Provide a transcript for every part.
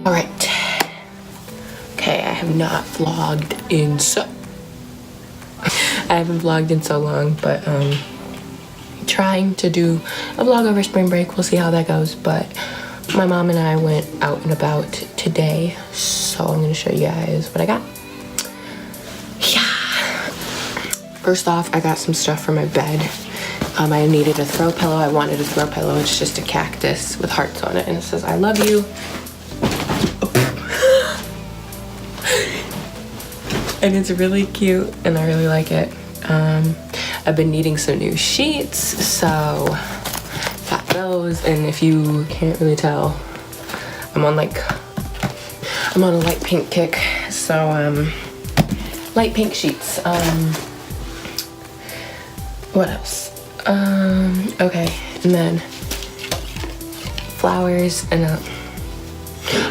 All right. Okay, I have not vlogged in I haven't vlogged in so long, but trying to do a vlog over spring break. We'll see how that goes, but my mom and I went out and about today, so I'm gonna show you guys what I got. Yeah. First off, I got some stuff for my bed. I needed a throw pillow. I wanted a throw pillow. It's just a cactus with hearts on it, and it says I love you. And it's really cute, and I really like it. I've been needing some new sheets, so got those. And if you can't really tell, I'm on a light pink kick, so light pink sheets. What else? Okay, and then flowers and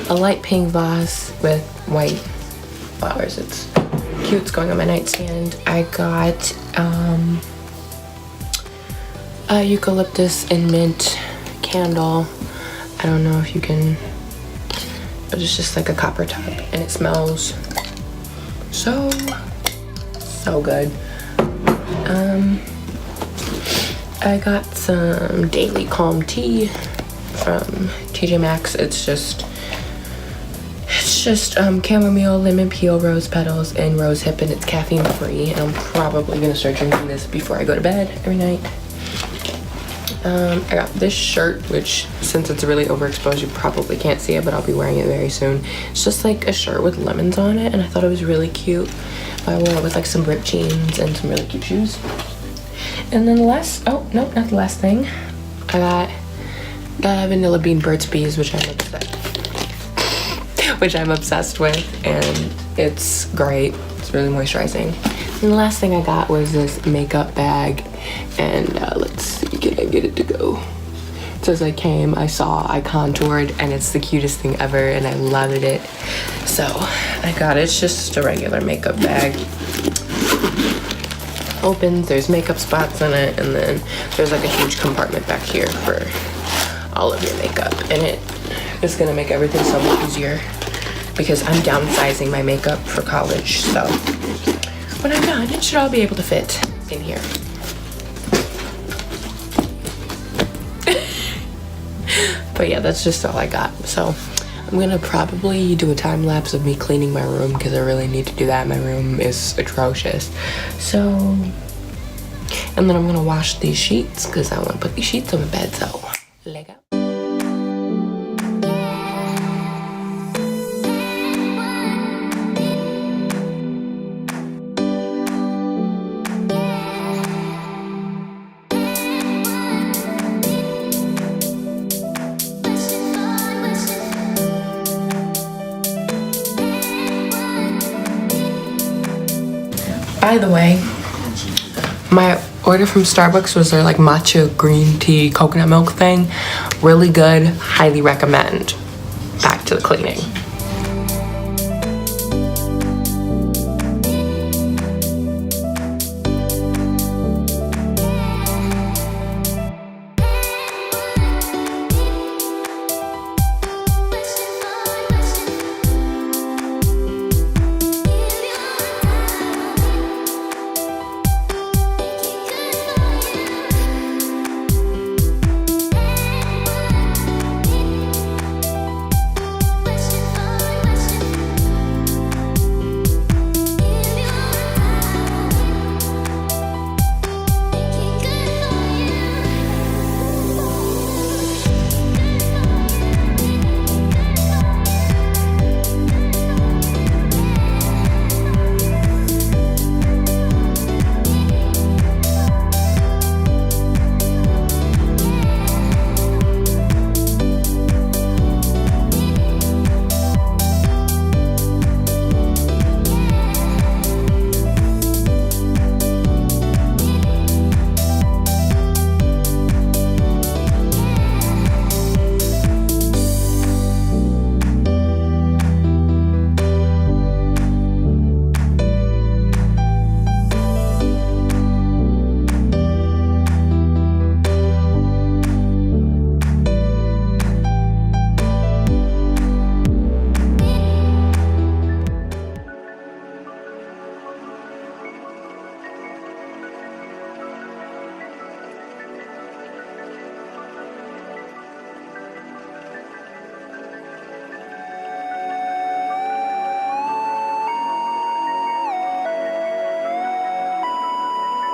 a light pink vase with white flowers. It's cute. It's going on my nightstand. I got a eucalyptus and mint candle. I don't know if you can, but it's just like a copper top, and it smells so good. I got some Daily Calm tea from tjmaxx. It's just chamomile, lemon peel, rose petals, and rose hip, and it's caffeine free. And I'm probably gonna start drinking this before I go to bed every night. I got this shirt, which since it's really overexposed, you probably can't see it, but I'll be wearing it very soon. It's just like a shirt with lemons on it, and I thought it was really cute. I wore it with like some ripped jeans and some really cute shoes. And then the last, oh no, not the last thing, I got the vanilla bean Burt's Bees, which I'm obsessed with, and it's great. It's really moisturizing. And the last thing I got was this makeup bag, and let's see, can I get it to go? It says I came, I saw, I contoured, and it's the cutest thing ever, and I loved it. So I got it. It's just a regular makeup bag. Opens, there's makeup spots in it, and then there's like a huge compartment back here for all of your makeup, and it is gonna make everything so much easier because I'm downsizing my makeup for college. So when I'm done, it should all be able to fit in here. But yeah, that's just all I got. So I'm gonna probably do a time lapse of me cleaning my room because I really need to do that. My room is atrocious. So, and then I'm gonna wash these sheets because I want to put these sheets on my bed. So, let go. By the way, my order from Starbucks was their like matcha green tea coconut milk thing. Really good, highly recommend. Back to the cleaning.